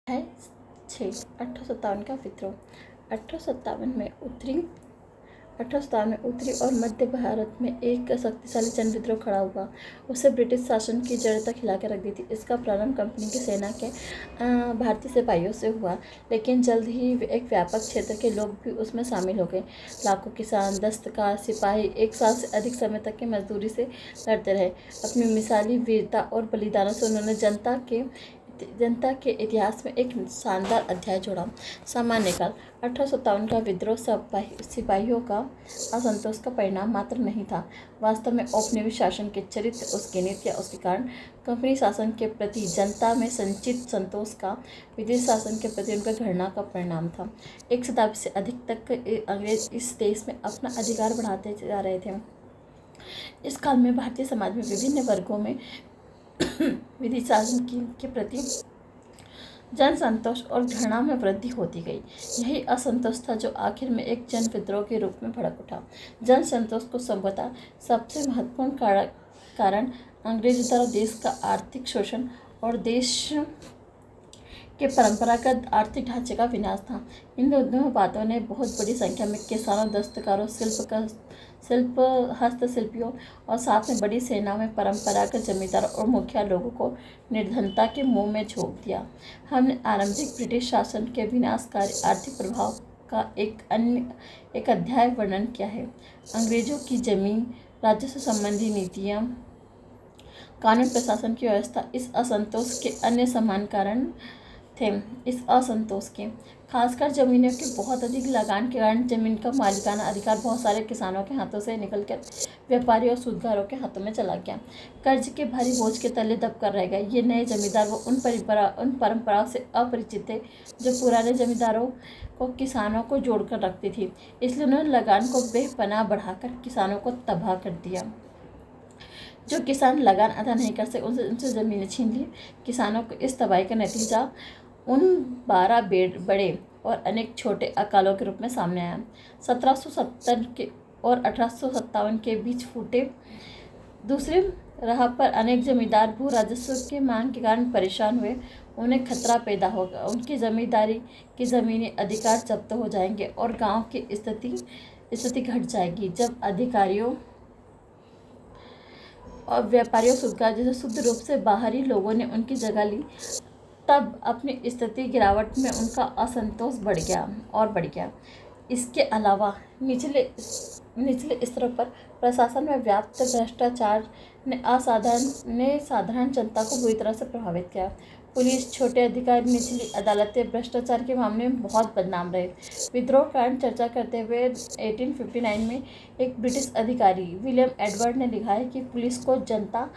है 6 1857 का विद्रोह। 1857 में उत्तरी और मध्य भारत में एक शक्तिशाली जन विद्रोह खड़ा हुआ। उसे ब्रिटिश शासन की जड़ तक हिला के रख दी थी। इसका प्रारंभ कंपनी की सेना के भारतीय सिपाहियों से हुआ, लेकिन जल्द ही एक व्यापक क्षेत्र के लोग भी उसमें शामिल हो गए। लाखों किसान, दस्तकार, सिपाही एक साल से अधिक समय तक की मजदूरी से लड़ते रहे। अपनी मिसाली वीरता और बलिदानों से उन्होंने जनता के इतिहास में एक शानदार अध्याय जोड़ा। सामान्य काल। 1857 का विद्रोह सिपाहियों का असंतोष का परिणाम मात्र नहीं था, वास्तव में औपनिवेशिक शासन के चरित्र, उसकी नीति या उसके कारण कंपनी शासन के प्रति जनता में संचित संतोष का विदेशी शासन के प्रति उनका घृणा का परिणाम था। एक शताब्दी से अधिक तक अंग्रेज इस देश में अपना अधिकार बढ़ाते जा रहे थे। इस काल में भारतीय समाज में विभिन्न वर्गों में विदेशी शासन के प्रति जन संतोष और घृणा में वृद्धि होती गई। यही असंतोष था जो आखिर में एक जन विद्रोह के रूप में भड़क उठा। जन संतोष को संभवतः सबसे महत्वपूर्ण कारण अंग्रेजों द्वारा देश का आर्थिक शोषण और देश के परंपरागत आर्थिक ढांचे का विनाश था। इन दोनों बातों ने बहुत बड़ी संख्या में किसानों, दस्तकारों, हस्तशिल्पियों और साथ में बड़ी सेना में परंपरागत जमींदारों और मुखिया लोगों को निर्धनता के मुंह में झोंक दिया। हमने आरंभिक ब्रिटिश शासन के विनाशकारी आर्थिक प्रभाव का एक अध्याय वर्णन किया है। अंग्रेजों की जमीन, राजस्व संबंधी नीतियाँ, कानून प्रशासन की व्यवस्था इस असंतोष के अन्य समान कारण थे। इस असंतोष के खासकर जमीनों के बहुत अधिक लगान के कारण जमीन का मालिकाना अधिकार बहुत सारे किसानों के हाथों से निकलकर व्यापारियों और सूदगारों के हाथों में चला गया। कर्ज के भारी बोझ के तले दबकर रह गए। ये नए जमींदार वो उन परंपराओं से अपरिचित थे जो पुराने जमींदारों को किसानों को जोड़कर रखती थी। इसलिए उन्होंने लगान को बेपनाह बढ़ाकर किसानों को तबाह कर दिया। जो किसान लगान अदा नहीं कर सके उनसे ज़मीनें छीन ली। किसानों को इस तबाही का नतीजा उन 12 बड़े और अनेक छोटे अकालों के रूप में सामने आया। 1770 के और 1857 के बीच फूटे। दूसरी राह पर अनेक जमींदार भू राजस्व की मांग के कारण परेशान हुए। उन्हें खतरा पैदा होगा, उनकी जमींदारी की ज़मीनें अधिकार जब्त हो जाएंगे और गांव की स्थिति घट जाएगी। जब अधिकारियों और व्यापारियों सूदगार जैसे शुद्ध रूप से बाहरी लोगों ने उनकी जगह ली, तब अपनी स्थिति गिरावट में उनका असंतोष बढ़ गया। इसके अलावा निचले स्तरों पर प्रशासन में व्याप्त भ्रष्टाचार ने साधारण जनता को बुरी तरह से प्रभावित किया। पुलिस, छोटे अधिकारी, निचली अदालतें भ्रष्टाचार के मामले में बहुत बदनाम रहे। विद्रोह कारण चर्चा करते हुए 1859 में एक ब्रिटिश अधिकारी विलियम एडवर्ड ने लिखा है कि पुलिस को जनता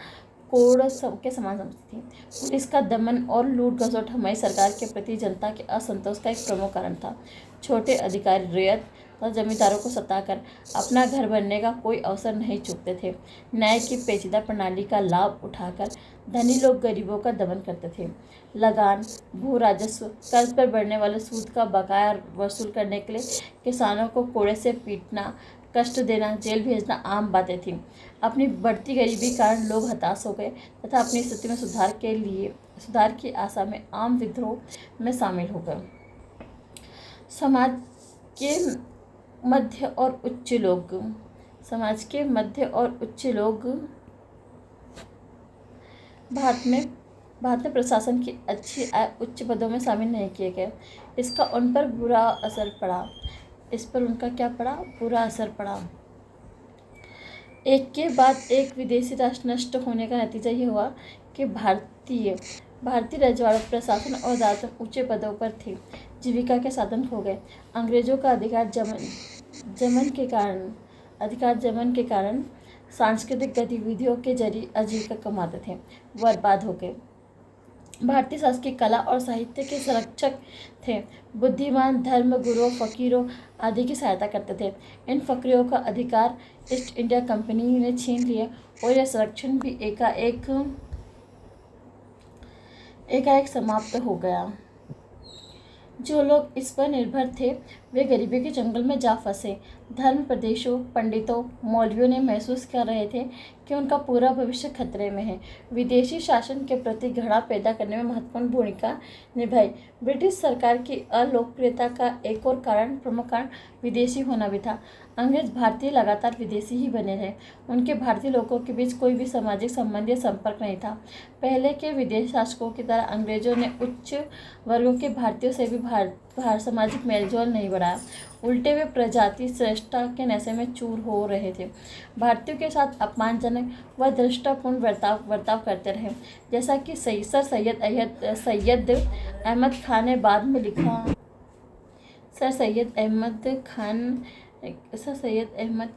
कोड़ के समान समझती थी। पुलिस का दमन और लूट खसोट हमारी सरकार के प्रति जनता के असंतोष का एक प्रमुख कारण था। छोटे अधिकारी रैयत और जमींदारों को सताकर अपना घर बनने का कोई अवसर नहीं चूकते थे। न्याय की पेचीदा प्रणाली का लाभ उठाकर धनी लोग गरीबों का दमन करते थे। लगान, भू राजस्व, कर्ज पर बढ़ने वाले सूद का बकाया वसूल करने के लिए किसानों को कोड़े से पीटना, कष्ट देना, जेल भेजना आम बातें थीं। अपनी बढ़ती गरीबी कारण लोग हताश हो गए तथा अपनी स्थिति में सुधार की आशा में आम विद्रोह में शामिल हो गए। समाज के मध्य और उच्च लोग भारत में प्रशासन की अच्छी आय उच्च पदों में शामिल नहीं किए गए। इसका उन पर बुरा असर पड़ा। बुरा असर पड़ा। एक के बाद एक विदेशी राष्ट्र नष्ट होने का नतीजा ये हुआ कि भारतीय रजवाड़ों, प्रशासन और अदालतों में ऊंचे पदों पर थे। जीविका के साधन खो गए। अंग्रेजों का अधिकार जमन के कारण सांस्कृतिक गतिविधियों के जरिए आजीविका कमाते थे, बर्बाद हो गए। भारतीय शासकीय कला और साहित्य के संरक्षक थे। बुद्धिमान धर्मगुरुओं, फकीरों आदि की सहायता करते थे। इन फकीरों का अधिकार ईस्ट इंडिया कंपनी ने छीन लिया और यह संरक्षण भी एकाएक समाप्त हो गया। जो लोग इस पर निर्भर थे वे गरीबी के जंगल में जा फंसे। धर्म प्रदेशों, पंडितों, मौलवियों ने महसूस कर रहे थे कि उनका पूरा भविष्य खतरे में है। विदेशी शासन के प्रति घृणा पैदा करने में महत्वपूर्ण भूमिका निभाई। ब्रिटिश सरकार की अलोकप्रियता का एक और प्रमुख कारण विदेशी होना भी था। अंग्रेज भारतीय लगातार विदेशी ही बने रहे। उनके भारतीय लोगों के बीच कोई भी सामाजिक संबंध या संपर्क नहीं था। पहले के विदेश शासकों की तरह अंग्रेजों ने उच्च वर्गों के भारतीयों से भी सामाजिक मेलजोल नहीं बढ़ाया। उल्टे वे प्रजाति श्रेष्ठता के नशे में चूर हो रहे थे। भारतीयों के साथ अपमानजनक व धृष्टापूर्ण बर्ताव करते रहे, जैसा कि सर सैयद अहमद खान ने बाद में लिखा। सर सैयद अहमद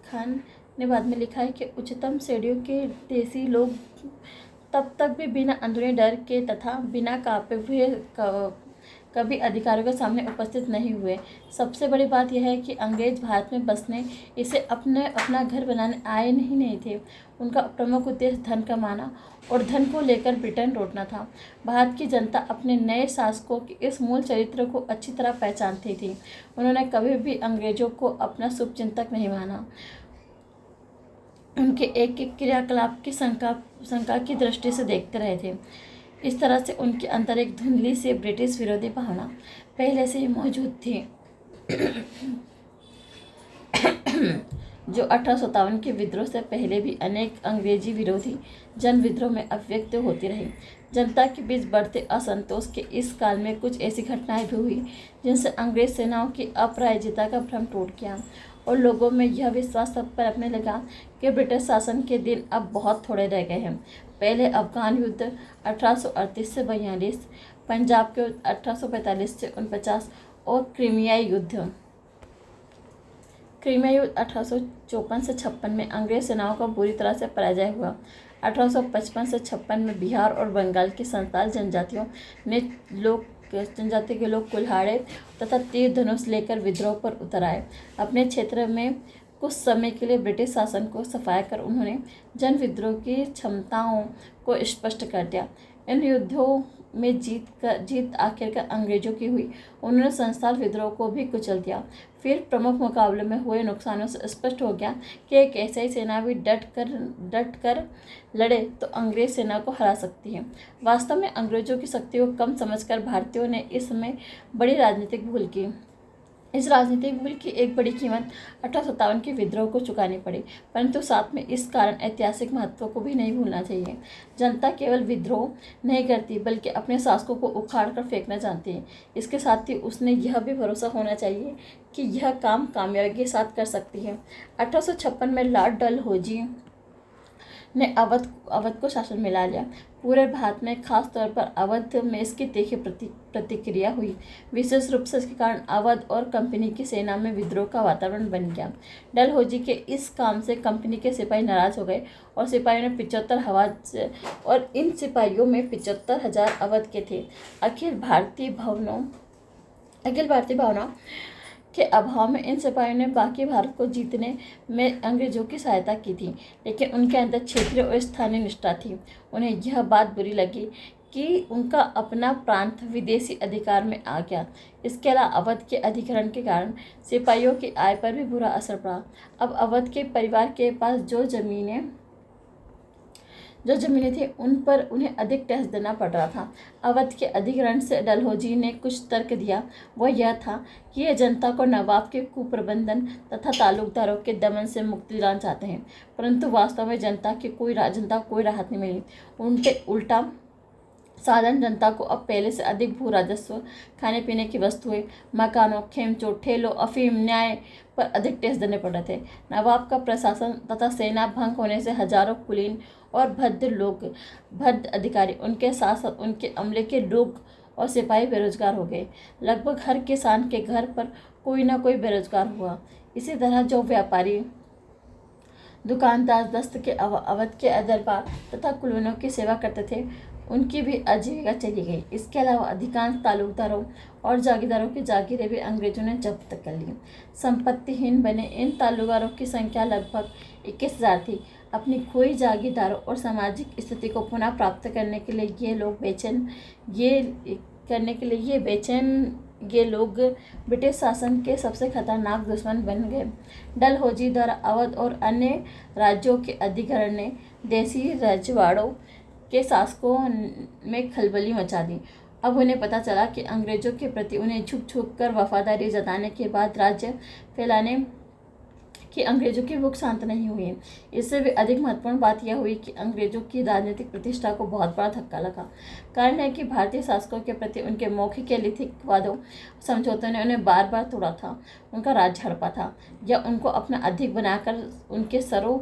खान ने बाद में लिखा है कि उच्चतम श्रेणियों के देसी लोग तब तक भी बिना अंदरूनी डर के तथा बिना कांपे हुए कभी अधिकारियों के सामने उपस्थित नहीं हुए। सबसे बड़ी बात यह है कि अंग्रेज भारत में बसने, इसे अपना घर बनाने आए नहीं थे। उनका प्रमुख उद्देश्य धन कमाना और धन को लेकर ब्रिटेन लौटना था। भारत की जनता अपने नए शासकों के इस मूल चरित्र को अच्छी तरह पहचानती थी। उन्होंने कभी भी अंग्रेजों को अपना शुभचिंतक नहीं माना। उनके एक एक क्रियाकलाप की शंका की दृष्टि से देखते रहे थे। इस तरह से उनके अंदर एक धुंधली से ब्रिटिश विरोधी भावना पहले से ही मौजूद थी, जो 1857 के विद्रोह से पहले भी अनेक अंग्रेजी विरोधी जन विद्रोह में अभिव्यक्त होती रही। जनता के बीच बढ़ते असंतोष के इस काल में कुछ ऐसी घटनाएं भी हुई जिनसे अंग्रेज सेनाओं की अपराजिता का भ्रम टूट गया और लोगों में यह विश्वास सब पर अपने लगा कि ब्रिटिश शासन के दिन अब बहुत थोड़े रह गए हैं। पहले अफगान युद्ध 1838 से 42, पंजाब के 1845 से 49 और क्रीमिया युद्ध 1854 से 56 में अंग्रेज सेनाओं का बुरी तरह से पराजय हुआ। 1855 से 56 में बिहार और बंगाल की संताल जनजातियों के लोग कुल्हाड़े तथा तीर धनुष लेकर विद्रोह पर उतर आए। अपने क्षेत्र में कुछ समय के लिए ब्रिटिश शासन को सफाया कर उन्होंने जन विद्रोह की क्षमताओं को स्पष्ट कर दिया। इन युद्धों में जीत आखिरकार अंग्रेजों की हुई। उन्होंने संस्थान विद्रोह को भी कुचल दिया। फिर प्रमुख मुकाबले में हुए नुकसानों से स्पष्ट हो गया कि एक ऐसी सेना भी डट कर लड़े तो अंग्रेज सेना को हरा सकती है। वास्तव में अंग्रेजों की शक्ति को कम समझकर भारतीयों ने इसमें बड़ी राजनीतिक भूल की। इस राजनीतिक भूल की एक बड़ी कीमत 1857 के विद्रोह को चुकानी पड़ी, परंतु साथ में इस कारण ऐतिहासिक महत्व को भी नहीं भूलना चाहिए। जनता केवल विद्रोह नहीं करती बल्कि अपने शासकों को उखाड़ कर फेंकना जानती है। इसके साथ ही उसने यह भी भरोसा होना चाहिए कि यह काम कामयाबी के साथ कर सकती है। 1856 में लॉर्ड डलहौजी ने अवध को शासन में ला लिया। पूरे भारत में खास तौर पर अवध में इसकी तीखी प्रतिक्रिया हुई। विशेष रूप से इसके कारण अवध और कंपनी की सेना में विद्रोह का वातावरण बन गया। डलहौजी के इस काम से कंपनी के सिपाही नाराज हो गए और सिपाहियों ने 75,000 और इन सिपाहियों में 75,000 अवध के थे। अखिल भारतीय भावनाओं के अभाव में इन सिपाहियों ने बाकी भारत को जीतने में अंग्रेजों की सहायता की थी, लेकिन उनके अंदर क्षेत्रीय और स्थानीय निष्ठा थी। उन्हें यह बात बुरी लगी कि उनका अपना प्रांत विदेशी अधिकार में आ गया। इसके अलावा अवध के अधिग्रहण के कारण सिपाहियों की आय पर भी बुरा असर पड़ा। अब अवध के परिवार के पास जो जमीनें थी उन पर उन्हें अधिक टैक्स देना पड़ रहा था। अवध के अधिग्रहण से डलहौजी ने कुछ तर्क दिया। वह यह था कि ये जनता को नवाब के कुप्रबंधन तथा तालुकदारों के दमन से मुक्ति दिलाना चाहते हैं, परंतु वास्तव में जनता कोई राहत नहीं मिली। उल्टा साधारण जनता को अब पहले से अधिक भू राजस्व, खाने पीने की वस्तुएं, मकानों, खेमचों, ठेलों, अफीम, न्याय पर अधिक टैक्स देने पड़ रहे थे। नवाब का प्रशासन तथा सेना भंग होने से हजारों कुलीन और भद्र अधिकारी, उनके साथ साथ उनके अमले के लोग और सिपाही बेरोजगार हो गए। लगभग हर किसान के घर पर कोई ना कोई बेरोजगार हुआ। इसी तरह जो व्यापारी, दुकानदार, दस्त के अवध के दरबार तथा कुलीनों की सेवा करते थे, उनकी भी आजीविका चली गई। इसके अलावा अधिकांश तालुकदारों और जागीरदारों की जागीरें भी अंग्रेजों ने जब्त कर ली। संपत्तिहीन बने इन तालुकदारों की संख्या लगभग 21,000 थी। अपनी खोई जागीरदारों और सामाजिक स्थिति को पुनः प्राप्त करने के लिए ये ये लोग ब्रिटिश शासन के सबसे खतरनाक दुश्मन बन गए। डलहौजी द्वारा अवध और अन्य राज्यों के अधिग्रहण ने देसी रजवाड़ों के शासकों में खलबली मचा दी। अब उन्हें पता चला कि अंग्रेजों के प्रति उन्हें झुक झुक कर वफादारी जताने के बाद राज्य फैलाने कि अंग्रेजों की भूख शांत नहीं हुई। इससे भी अधिक महत्वपूर्ण बात यह हुई कि अंग्रेजों की राजनीतिक प्रतिष्ठा को बहुत बड़ा धक्का लगा। कारण है कि भारतीय शासकों के प्रति उनके मौखिक या लिखित वादों समझौतों ने उन्हें बार बार तोड़ा था, उनका राज्य हड़पा था या उनको अपना अधिक बनाकर उनके सरों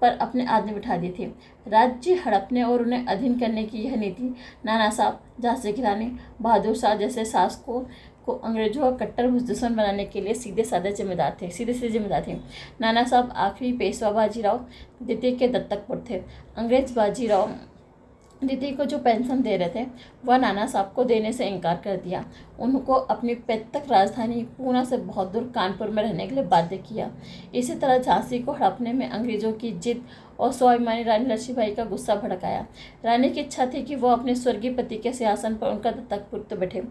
पर अपने आदमी बिठा दिए थे। राज्य हड़पने और उन्हें अधीन करने की यह नीति नाना साहब, झांसी की रानी, बहादुर शाह जैसे शासकों को अंग्रेजों का कट्टर दुश्मन बनाने के लिए सीधे से जिम्मेदार थे। नाना साहब आखिरी पेशवा बाजीराव द्वितीय के दत्तक थे। अंग्रेज बाजीराव द्वितीय को जो पेंशन दे रहे थे वह नाना साहब को देने से इनकार कर दिया। उनको अपनी पैतृक राजधानी पूना से बहुत दूर कानपुर में रहने के लिए बाध्य किया। इसी तरह झांसी को हड़पने में अंग्रेजों की जिद और स्वाभिमानी रानी लक्ष्मीबाई का गुस्सा भड़काया। रानी की इच्छा थी कि वह अपने स्वर्गीय पति के सिंहासन पर उनका दत्तक पुत्र बैठे।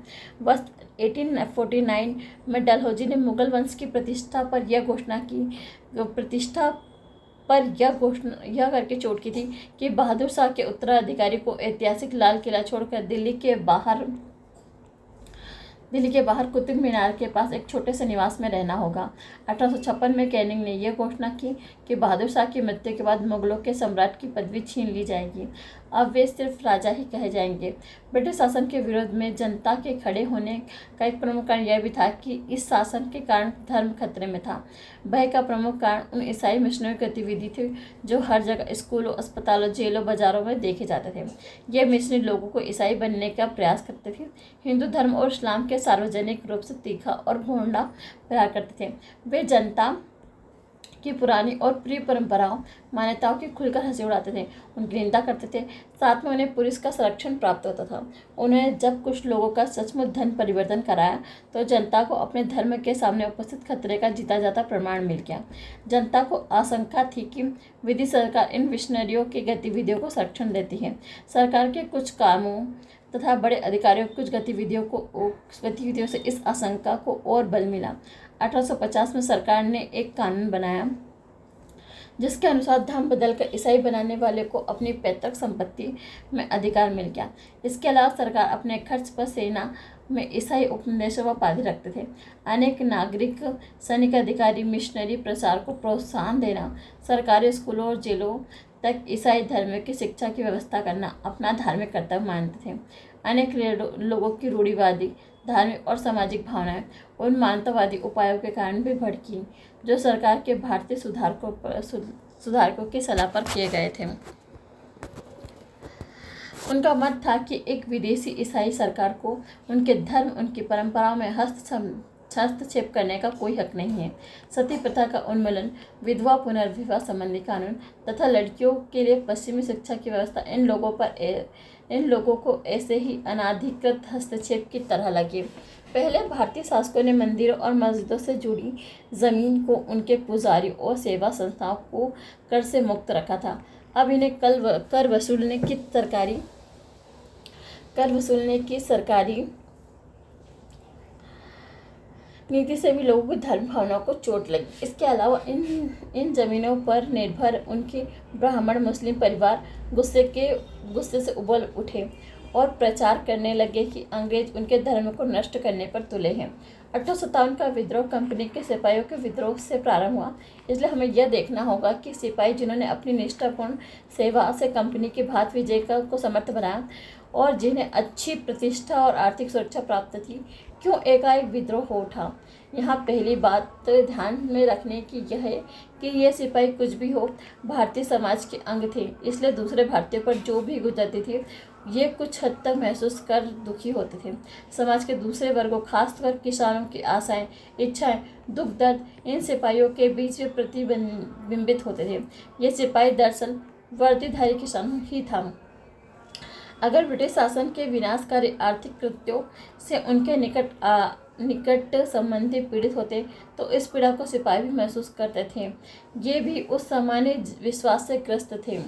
बस 1849 में डलहौजी ने मुगल वंश की प्रतिष्ठा पर यह करके चोट की थी कि बहादुर शाह के उत्तराधिकारी को ऐतिहासिक लाल किला छोड़कर दिल्ली के बाहर कुतुब मीनार के पास एक छोटे से निवास में रहना होगा। 1856 में कैनिंग ने यह घोषणा की कि बहादुर शाह की मृत्यु के बाद मुगलों के सम्राट की पदवी छीन ली जाएगी। अब वे सिर्फ राजा ही कहे जाएंगे। ब्रिटिश शासन के विरोध में जनता के खड़े होने का एक प्रमुख कारण यह भी था कि इस शासन के कारण धर्म खतरे में था। भय का प्रमुख कारण उन ईसाई मिशनरी गतिविधि थी जो हर जगह स्कूलों, अस्पतालों, जेलों, बाजारों में देखे जाते थे। ये मिशनरी लोगों को ईसाई बनने का प्रयास करते थे। हिंदू धर्म और इस्लाम के सार्वजनिक रूप से तीखा और भोंडा प्रहार करते थे। वे जनता की पुरानी और प्रिय परंपराओं, मान्यताओं की खुलकर हंसी उड़ाते थे, उनकी निंदा करते थे। साथ में उन्हें पुलिस का संरक्षण प्राप्त होता था। उन्हें जब कुछ लोगों का सचमुच धन परिवर्तन कराया तो जनता को अपने धर्म के सामने उपस्थित खतरे का जीता जाता प्रमाण मिल गया। जनता को आशंका थी कि विधि सरकार इन मिशनरियों की गतिविधियों को संरक्षण देती है। सरकार के कुछ कामों तथा बड़े अधिकारियों की कुछ गतिविधियों से इस आशंका को और बल मिला। 1850 में सरकार ने एक कानून बनाया जिसके अनुसार धर्म बदलकर ईसाई बनाने वाले को अपनी पैतृक संपत्ति में अधिकार मिल गया। इसके अलावा सरकार अपने खर्च पर सेना में ईसाई उपनिवेशों व पादी रखते थे। अनेक नागरिक, सैनिक अधिकारी मिशनरी प्रचार को प्रोत्साहन देना, सरकारी स्कूलों और जेलों तक ईसाई धर्म की शिक्षा की व्यवस्था करना अपना धार्मिक कर्तव्य मानते थे। अनेक लोगों की रूढ़िवादी धार्मिक और सामाजिक भावनाएं उन मानवतावादी उपायों के कारण भी भड़कीं जो सरकार के भारतीय सुधारकों की सलाह पर किए गए थे। उनका मत था कि एक विदेशी ईसाई सरकार को उनके धर्म, उनकी परंपराओं में हस्तक्षेप करने का कोई हक नहीं है। सती प्रथा का उन्मूलन, विधवा पुनर्विवाह संबंधी कानून तथा लड़कियों के लिए पश्चिमी शिक्षा की व्यवस्था इन लोगों को ऐसे ही अनाधिकृत हस्तक्षेप की तरह लगे। पहले भारतीय शासकों ने मंदिरों और मस्जिदों से जुड़ी जमीन को उनके पुजारियों और सेवा संस्थाओं को कर से मुक्त रखा था। अब इन्हें कर वसूलने की सरकारी नीति से भी लोगों की धर्म भावनाओं को चोट लगी। इसके अलावा इन जमीनों पर निर्भर उनके ब्राह्मण मुस्लिम परिवार गुस्से से उबल उठे और प्रचार करने लगे कि अंग्रेज उनके धर्म को नष्ट करने पर तुले हैं। 1857 का विद्रोह कंपनी के सिपाहियों के विद्रोह से प्रारंभ हुआ। इसलिए हमें यह देखना होगा कि सिपाही जिन्होंने अपनी निष्ठापूर्ण सेवा से कंपनी की भात विजय को समर्थ बनाया और जिन्हें अच्छी प्रतिष्ठा और आर्थिक सुरक्षा प्राप्त थी, क्यों एकाएक विद्रोह हो उठा। यहाँ पहली बात ध्यान में रखने की यह है कि ये सिपाही कुछ भी हो भारतीय समाज के अंग थे, इसलिए दूसरे भारतीयों पर जो भी गुजरती थी ये कुछ हद तक महसूस कर दुखी होते थे। समाज के दूसरे वर्गों, खासकर किसानों की आशाएं, इच्छाएं, दुख दर्द इन सिपाहियों के बीच में प्रतिबिंबित होते थे। ये सिपाही दरअसल वर्दीधारी किसान ही था। अगर ब्रिटिश शासन के विनाशकारी आर्थिक कृत्यों से उनके निकट संबंधी पीड़ित होते तो इस पीड़ा को सिपाही भी महसूस करते थे। ये भी उस सामान्य विश्वास से ग्रस्त थे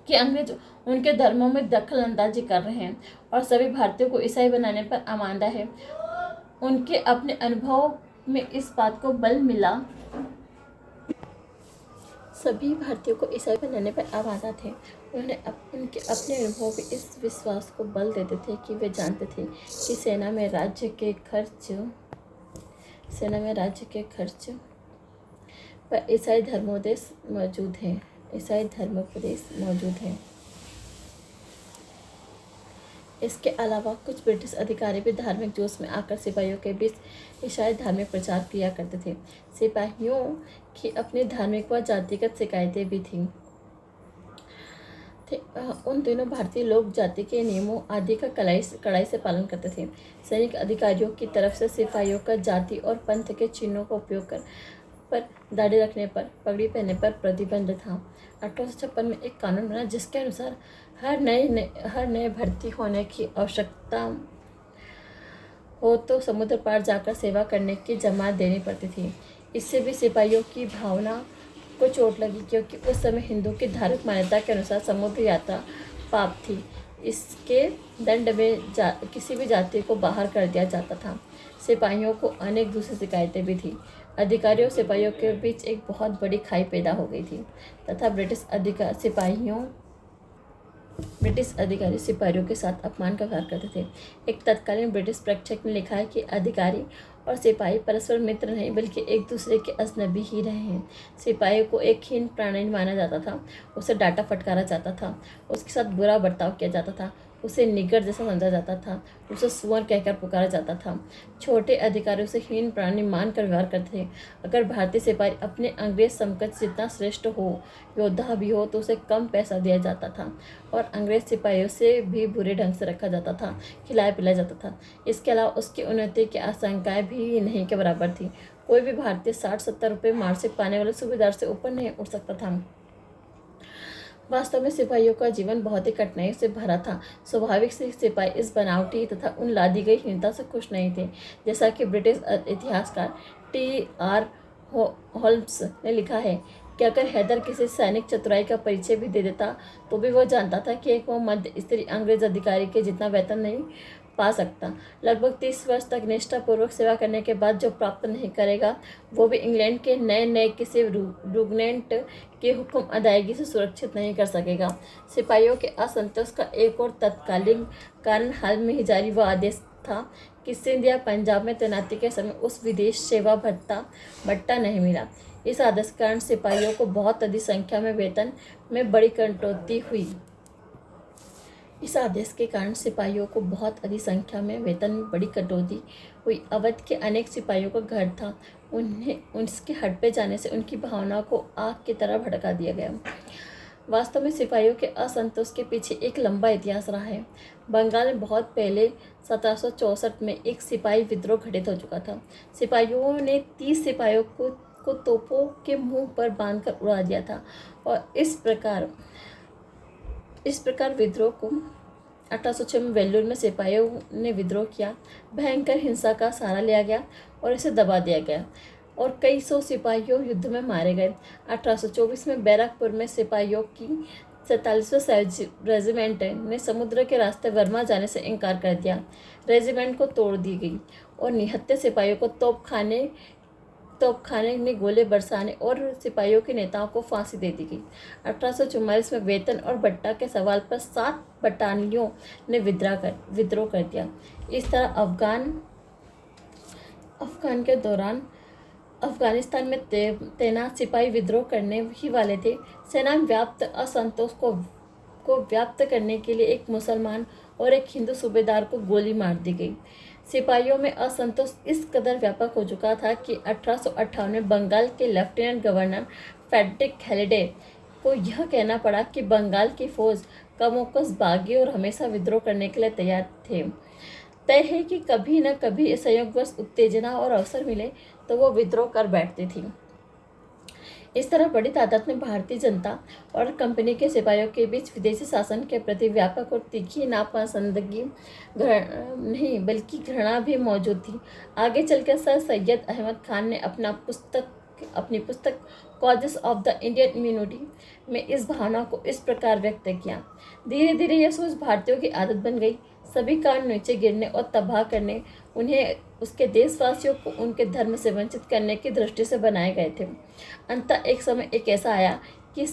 कि अंग्रेज उनके धर्मों में दखल अंदाजी कर रहे हैं और सभी भारतीयों को ईसाई बनाने पर आमादा है उनके अपने अनुभव में इस बात को बल मिला। सभी भारतीयों को ईसाई बनाने पर आवारा थे। उन्होंने उनके अपने अनुभव में इस विश्वास को बल देते थे कि वे जानते थे कि सेना में राज्य के खर्च पर ईसाई धर्मोपदेश मौजूद है। इसके अलावा कुछ ब्रिटिश अधिकारी भी धार्मिक जोश में आकर सिपाहियों के बीच ईसाई धार्मिक प्रचार किया करते थे। सिपाहियों की अपनी धार्मिक व जातिगत शिकायतें भी थीं। उन दिनों भारतीय लोग जाति के नियमों आदि का कड़ाई से पालन करते थे। सैनिक अधिकारियों की तरफ से सिपाहियों का जाति और पंथ के चिन्हों का उपयोग पर, दाढ़ी रखने पर, पगड़ी पहनने पर प्रतिबंध था। 1856 में एक कानून बना जिसके अनुसार हर नए भर्ती होने की आवश्यकता हो तो समुद्र पार जाकर सेवा करने की जमात देनी पड़ती थी। इससे भी सिपाहियों की भावना को चोट लगी, क्योंकि उस समय हिंदू की धार्मिक मान्यता के अनुसार समुद्र यात्रा पाप थी। इसके दंड में किसी भी जाति को बाहर कर दिया जाता था। सिपाहियों को अनेक दूसरी शिकायतें भी थी। अधिकारियों और सिपाहियों के बीच एक बहुत बड़ी खाई पैदा हो गई थी तथा ब्रिटिश अधिकारी सिपाहियों के साथ अपमान का व्यवहार करते थे। एक तत्कालीन ब्रिटिश प्रेक्षक ने लिखा है कि अधिकारी और सिपाही परस्पर मित्र नहीं बल्कि एक दूसरे के अजनबी ही रहे हैं। सिपाही को एक हीन प्राणी माना जाता था, उसे डांटा फटकारा जाता था, उसके साथ बुरा बर्ताव किया जाता था, उसे निगर जैसा समझा जाता था, उसे सुअर कहकर पुकारा जाता था। छोटे अधिकारियों से हीन प्राणी मानकर व्यवहार करते थे। अगर भारतीय सिपाही अपने अंग्रेज समकक्ष जितना श्रेष्ठ हो, योद्धा भी हो, तो उसे कम पैसा दिया जाता था और अंग्रेज सिपाहियों से भी बुरे ढंग से रखा जाता था, खिलाया पिलाया जाता था। इसके अलावा उसकी उन्नति की आशंकाएं भी नहीं के बराबर थी। कोई भी भारतीय 60-70 रुपये मासिक पाने वाले सूबेदार से ऊपर नहीं उठ सकता था। वास्तव में सिपाहियों का जीवन बहुत ही कठिनाई से भरा था। स्वाभाविक से सिपाही इस बनावटी तथा उन लादी गई हीनता से खुश नहीं थे। जैसा कि ब्रिटिश इतिहासकार T.R. होल्म्स ने लिखा है कि अगर हैदर किसी सैनिक चतुराई का परिचय भी दे देता तो भी वह जानता था कि एक वो मध्य स्त्री अंग्रेज अधिकारी के जितना वेतन नहीं पा सकता। लगभग 30 वर्ष तक निष्ठापूर्वक सेवा करने के बाद जो प्राप्त नहीं करेगा वो भी इंग्लैंड के नए किसी रुगनेंट के हुक्म अदायगी से सुरक्षित नहीं कर सकेगा। सिपाहियों के असंतोष का एक और तत्कालीन कारण हाल में ही जारी हुआ आदेश था कि सिंध या पंजाब में तैनाती के समय उस विदेश सेवा भत्ता नहीं मिला। इस आदेश के कारण सिपाहियों को बहुत अधिक संख्या में वेतन में बड़ी कटौती हुई। अवध के अनेक सिपाहियों का घर था। उन्हें उसके हट पे जाने से उनकी भावना को आग की तरह भड़का दिया गया। वास्तव में सिपाहियों के असंतोष के पीछे एक लंबा इतिहास रहा है। बंगाल में बहुत पहले 1764 में एक सिपाही विद्रोह घटित हो चुका था। सिपाहियों ने 30 सिपाहियों को तोपों के मुंह पर बांधकर उड़ा दिया था और इस प्रकार विद्रोह को 1806 में वेल्लूर में सिपाहियों ने विद्रोह किया। भयंकर हिंसा का सहारा लिया गया और इसे दबा दिया गया और कई सौ सिपाहियों युद्ध में मारे गए। 1824 में बैरकपुर में सिपाहियों की 47वां रेजिमेंट ने समुद्र के रास्ते बर्मा जाने से इनकार कर दिया। रेजिमेंट को तोड़ दी गई और निहत्थे सिपाहियों को तोपखाने में गोले बरसाने और सिपाहियों के नेताओं को फांसी दे दी गई। 1844 में वेतन और भत्ता के सवाल पर 7 बटालियों ने विद्रोह कर दिया। इस तरह अफगान के दौरान अफगानिस्तान में तैनात सिपाही विद्रोह करने ही वाले थे। सेना में व्याप्त असंतोष को व्याप्त करने के लिए एक मुसलमान और एक हिंदू सूबेदार को गोली मार दी गई। सिपाहियों में असंतोष इस कदर व्यापक हो चुका था कि 1858 में बंगाल के लेफ्टिनेंट गवर्नर फ्रेडरिक हैलिडे को यह कहना पड़ा कि बंगाल की फौज कमोकस बागी और हमेशा विद्रोह करने के लिए तैयार थे। तय है कि कभी न कभी संयोगवश उत्तेजना और अवसर मिले तो वो विद्रोह कर बैठती थी। इस तरह बड़ी तादाद में भारतीय जनता और कंपनी के सिपाहियों के बीच विदेशी शासन के प्रति व्यापक और तीखी नापसंदगी नहीं बल्कि घृणा भी मौजूद थी। आगे चलकर सर सैयद अहमद खान ने अपनी पुस्तक causes of the Indian immunity में इस भावना को इस प्रकार व्यक्त किया। धीरे धीरे यह सोच भारतीयों की आदत बन गई। सभी कानून नीचे गिरने और तबाह करने, उन्हें उसके देशवासियों को उनके धर्म से वंचित करने की दृष्टि से बनाए गए थे। अंततः एक समय एक ऐसा आया कि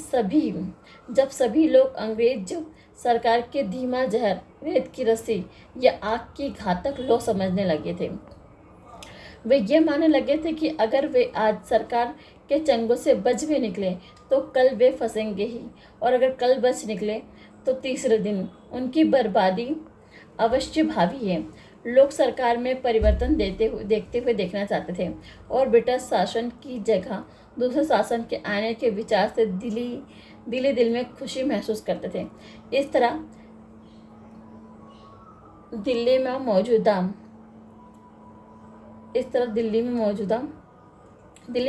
जब सभी लोग अंग्रेज सरकार के धीमा जहर, रेत की रस्सी या आग की घातक लौ समझने लगे थे। वे ये मानने लगे थे कि अगर वे आज सरकार के चंगुल से बच भी निकले तो कल वे फंसेंगे ही, और अगर कल बच निकले तो तीसरे दिन उनकी बर्बादी अवश्य भावी है। लोग सरकार में परिवर्तन देखते हुए देखना चाहते थे और ब्रिटिश शासन की जगह दूसरे शासन के आने के विचार से दिल में खुशी महसूस करते थे। इस तरह दिल्ली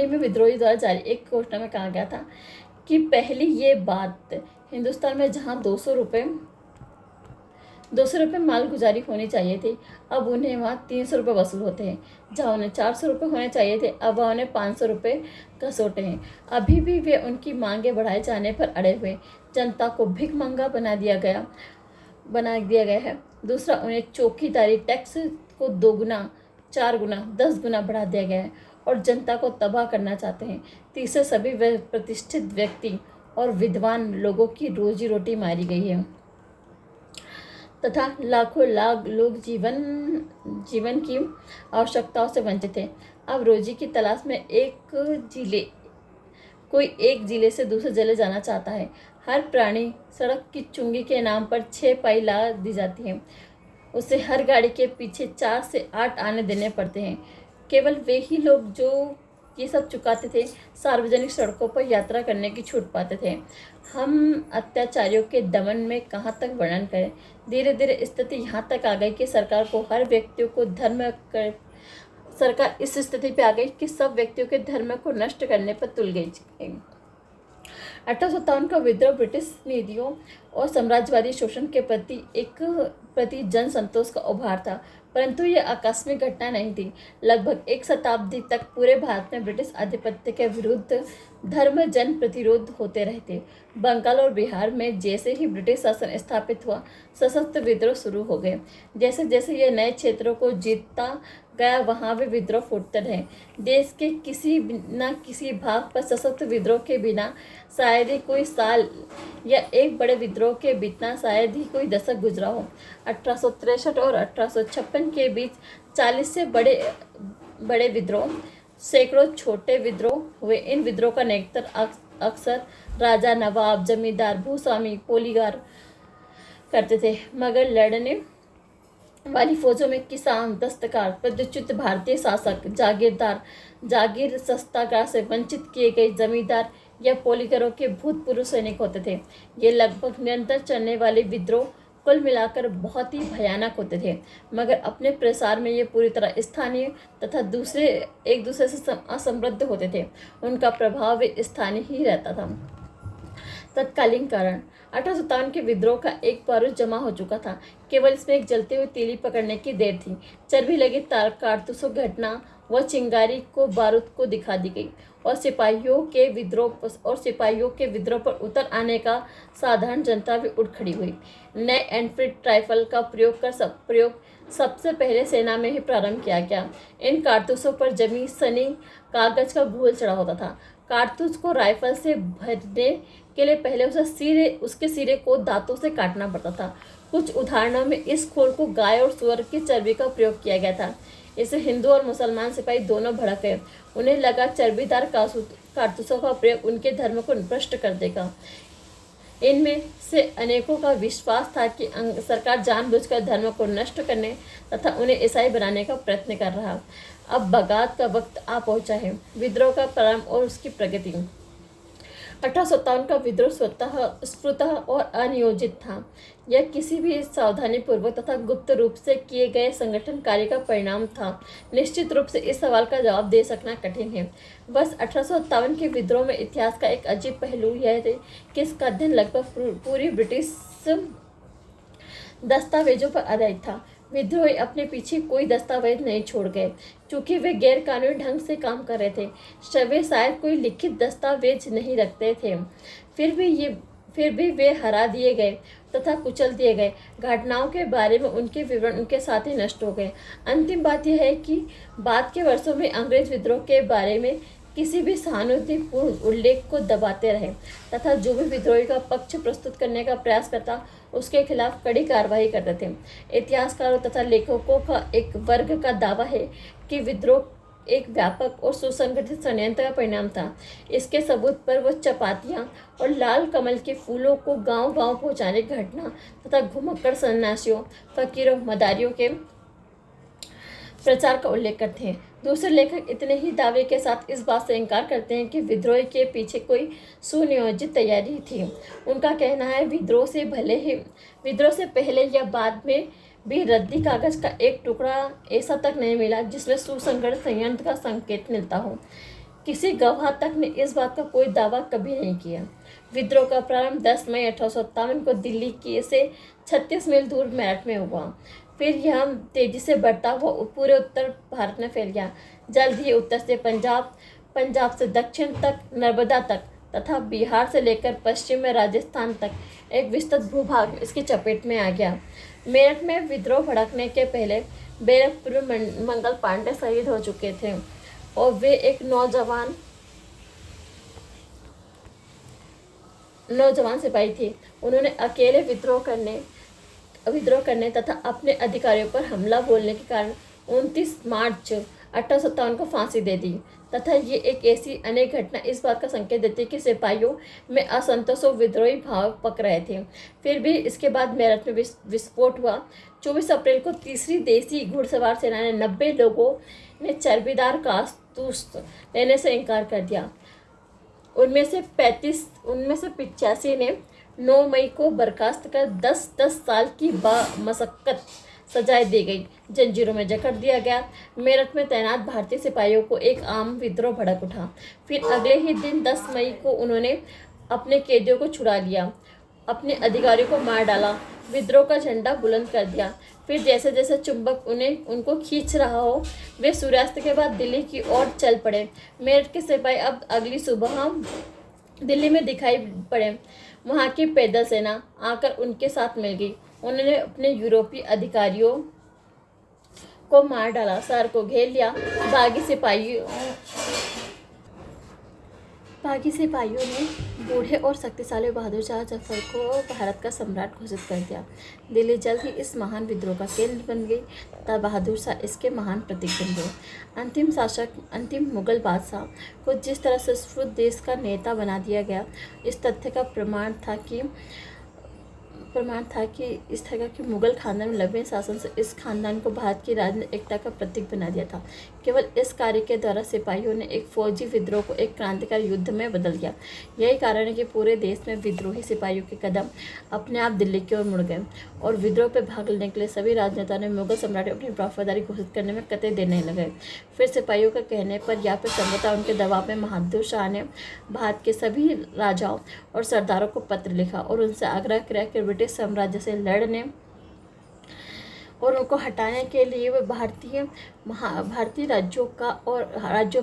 में विद्रोही द्वारा जारी एक घोषणा में कहा गया था कि पहली ये बात, हिंदुस्तान में जहां 200 रुपये मालगुजारी होनी चाहिए थी, अब उन्हें वहाँ 300 रुपये वसूल होते हैं। जहाँ उन्हें 400 रुपये होने चाहिए थे, अब वहाँ उन्हें 500 रुपये कसोटे हैं। अभी भी वे उनकी मांगे बढ़ाए जाने पर अड़े हुए, जनता को भिखमंगा बना दिया गया है। दूसरा, उन्हें चौकीदारी टैक्स को 2 गुना, 4 गुना, 10 गुना बढ़ा दिया गया है और जनता को तबाह करना चाहते हैं। तीसरे, सभी प्रतिष्ठित व्यक्ति और विद्वान लोगों की रोजी रोटी मारी गई है तथा लाखों लाख लोग जीवन की आवश्यकताओं से वंचित हैं। अब रोजी की तलाश में कोई एक जिले से दूसरे जिले जाना चाहता है। हर प्राणी सड़क की चुंगी के नाम पर 6 पाई ला दी जाती है। उसे हर गाड़ी के पीछे 4 से 8 आने देने पड़ते हैं। केवल वे ही लोग जो ये सब चुकाते थे सार्वजनिक सड़कों पर यात्रा करने की छूट पाते थे। हम अत्याचारियों के दमन में कहाँ तक वर्णन करें। धीरे धीरे स्थिति यहाँ तक आ गई कि सरकार इस स्थिति पे आ गई कि सब व्यक्तियों के धर्म को नष्ट करने पर तुल गई। 1857 का विद्रोह ब्रिटिश नीतियों और साम्राज्यवादी शोषण के प्रति जन संतोष का उभार था, परंतु यह आकस्मिक घटना नहीं थी। लगभग 1 शताब्दी तक पूरे भारत में ब्रिटिश आधिपत्य के विरुद्ध धर्म जन प्रतिरोध होते रहे थे। बंगाल और बिहार में जैसे ही ब्रिटिश शासन स्थापित हुआ, सशस्त्र विद्रोह शुरू हो गए। जैसे जैसे ये नए क्षेत्रों को जीतता गया, वहाँ वे विद्रोह फूटते रहे। देश के किसी न किसी भाग पर सशस्त्र विद्रोह के बिना शायद ही कोई साल या एक बड़े विद्रोह के बिना शायद ही कोई दशक गुजरा हो। 1863 और 1856 के बीच 40 से बड़े विद्रोह, सैकड़ों छोटे विद्रोह हुए। इन विद्रोह का नेतृत्व अक्सर राजा, नवाब, जमींदार, भूस्वामी, पोलीगार करते थे, मगर लड़ने वाली फौजों में किसान, दस्तकार, पदच्युत भारतीय शासक, जागीर सत्याग्रह से वंचित किए गए जमींदार या पोलीगरों के भूतपूर्व सैनिक होते थे। ये लगभग निरंतर चलने वाले विद्रोह कुल मिलाकर बहुत ही भयानक होते थे, मगर अपने प्रसार में ये पूरी तरह स्थानीय तथा एक दूसरे से असमृद्ध होते थे। उनका प्रभाव स्थानीय ही रहता था। तत्कालीन कारण, 1857 के विद्रोह का एक बारूद जमा हो चुका था। केवल इसमें एक जलते हुए तीली पकड़ने की देर थी। चर्बी लगी कारतूसों घटना व चिंगारी को बारूद को दिखा दी गई और सिपाहियों के विद्रोह पर उतर आने का साधारण जनता भी उठ खड़ी हुई। नए एनफील्ड राइफल का प्रयोग सबसे पहले सेना में ही प्रारंभ किया गया। इन कारतूसों पर जमी सनी कागज का घोल चढ़ा होता था। कारतूस को राइफल से भरने के लिए पहले उसके सिरे को दांतों से काटना पड़ता था। कुछ उदाहरणों में इस खोल को गाय और सूअर की चर्बी का प्रयोग किया गया था। इससे हिंदू और मुसलमान सिपाही दोनों भड़क गए। उन्हें लगा चर्बीदार कारतूसों का प्रयोग उनके धर्म को भ्रष्ट कर देगा। इनमें से अनेकों का विश्वास था कि सरकार जानबूझकर धर्म को नष्ट करने तथा उन्हें ईसाई बनाने का प्रयत्न कर रहा। अब बगावत का वक्त आ पहुंचा है। विद्रोह का प्रारंभ और उसकी प्रगति। 1857 का विद्रोह स्वतः और अनियोजित था। यह किसी भी सावधानीपूर्वक तथा गुप्त रूप से किए गए संगठन कार्य का परिणाम था। निश्चित रूप से इस सवाल का जवाब दे सकना कठिन है। बस 1857 के विद्रोह में इतिहास का एक अजीब पहलू यह है कि इसका अध्ययन लगभग पूरी ब्रिटिश दस्तावेजों पर आधारित था। विद्रोही अपने पीछे कोई दस्तावेज नहीं छोड़ गए, चूँकि वे गैर कानूनी ढंग से काम कर रहे थे। वे शायद कोई लिखित दस्तावेज नहीं रखते थे। फिर भी वे हरा दिए गए तथा कुचल दिए गए। घटनाओं के बारे में उनके विवरण उनके साथ ही नष्ट हो गए। अंतिम बात यह है कि बाद के वर्षों में अंग्रेज विद्रोह के बारे में किसी भी सहानुभूतिपूर्ण उल्लेख को दबाते रहे तथा जो भी विद्रोही का पक्ष प्रस्तुत करने का प्रयास करता उसके खिलाफ कड़ी कार्रवाई करते थे। इतिहासकारों तथा लेखकों का एक वर्ग का दावा है कि विद्रोह एक व्यापक और सुसंगठित षड्यंत्र का परिणाम था। इसके सबूत पर वो चपातियाँ और लाल कमल के फूलों को गांव-गांव पहुंचाने की घटना तथा घुमक्कड़ सन्यासियों, फकीरों, मदारियों के प्रचार का उल्लेख करते हैं। दूसरे लेखक इतने ही दावे के साथ इस बात से इनकार करते हैं कि विद्रोह के पीछे कोई सुनियोजित तैयारी थी। उनका कहना है विद्रोह से पहले या बाद में भी रद्दी कागज का एक टुकड़ा ऐसा तक नहीं मिला जिसमें सुसंगठित संयंत्र का संकेत मिलता हो। किसी गवाह तक ने इस बात का कोई दावा कभी नहीं किया। विद्रोह का प्रारंभ 10 मई 1857 को दिल्ली की से 36 मील दूर मेरठ में हुआ। फिर यह तेजी से बढ़ता हुआ पूरे उत्तर भारत में फैल गया। जल्द ही उत्तर से पंजाब, पंजाब से दक्षिण तक, नर्मदा तक तथा बिहार से लेकर पश्चिम में राजस्थान तक एक विस्तृत भूभाग इसकी चपेट में आ गया। मेरठ में विद्रोह भड़कने के पहले बैरकपुर में मंगल पांडे शहीद हो चुके थे और वे एक नौजवान सिपाही थे। उन्होंने अकेले विद्रोह करने तथा अपने अधिकारियों पर हमला बोलने के कारण 29 मार्च 1857 को फांसी दे दी तथा ये एक ऐसी अनेक घटना इस बात का संकेत देती है कि सिपाहियों में असंतोष और विद्रोही भाव पक रहे थे। फिर भी इसके बाद मेरठ में विस्फोट हुआ। 24 अप्रैल को तीसरी देसी घुड़सवार सेना ने 90 लोगों ने चर्बीदार कारतूस लेने से इनकार कर दिया। उनमें से 85 ने 9 मई को बर्खास्त कर 10-10 साल की बामशक्कत सजाएं दी गई, जंजीरों में जकड़ दिया गया। मेरठ में तैनात भारतीय सिपाहियों को एक आम विद्रोह भड़क उठा। फिर अगले ही दिन 10 मई को उन्होंने अपने कैदियों को छुड़ा लिया, अपने अधिकारियों को मार डाला, विद्रोह का झंडा बुलंद कर दिया। फिर जैसे जैसे चुंबक उनको खींच रहा हो, वे सूर्यास्त के बाद दिल्ली की ओर चल पड़े। मेरठ के सिपाही अब अगली सुबह दिल्ली में दिखाई पड़े। वहाँ की पैदल सेना आकर उनके साथ मिल गई। उन्होंने अपने यूरोपीय अधिकारियों को मार डाला, शहर को घेर लिया। बागी सिपाहियों ने बूढ़े और शक्तिशाली बहादुर शाह जफर को भारत का सम्राट घोषित कर दिया। दिल्ली जल्द ही इस महान विद्रोह का केंद्र बन गई तथा बहादुर शाह इसके महान प्रतीक बन गए। अंतिम मुगल बादशाह को जिस तरह से सुदृढ़ देश का नेता बना दिया गया, इस तथ्य का प्रमाण था कि इस तरह की मुगल खानदान में लंबे शासन से इस खानदान को भारत की राजनीतिक एकता का प्रतीक बना दिया था। केवल इस कार्य के द्वारा सिपाहियों ने एक फौजी विद्रोह को एक क्रांतिकारी युद्ध में बदल दिया। यही कारण है कि पूरे देश में विद्रोही सिपाहियों के कदम अपने आप दिल्ली की ओर मुड़ गए और विद्रोह पर भाग लेने के लिए सभी राजनेताओं ने मुगल सम्राट अपनी वफादारी घोषित करने में कतई देर नहीं लगाई। फिर सिपाहियों के कहने पर या फिर संभवतः उनके दबाव में बहादुर शाह ने भारत के सभी राजाओं और सरदारों को पत्र लिखा और उनसे आग्रह किया कि ब्रिटिश साम्राज्य से लड़ने और उनको हटाने के लिए वे भारतीय राज्यों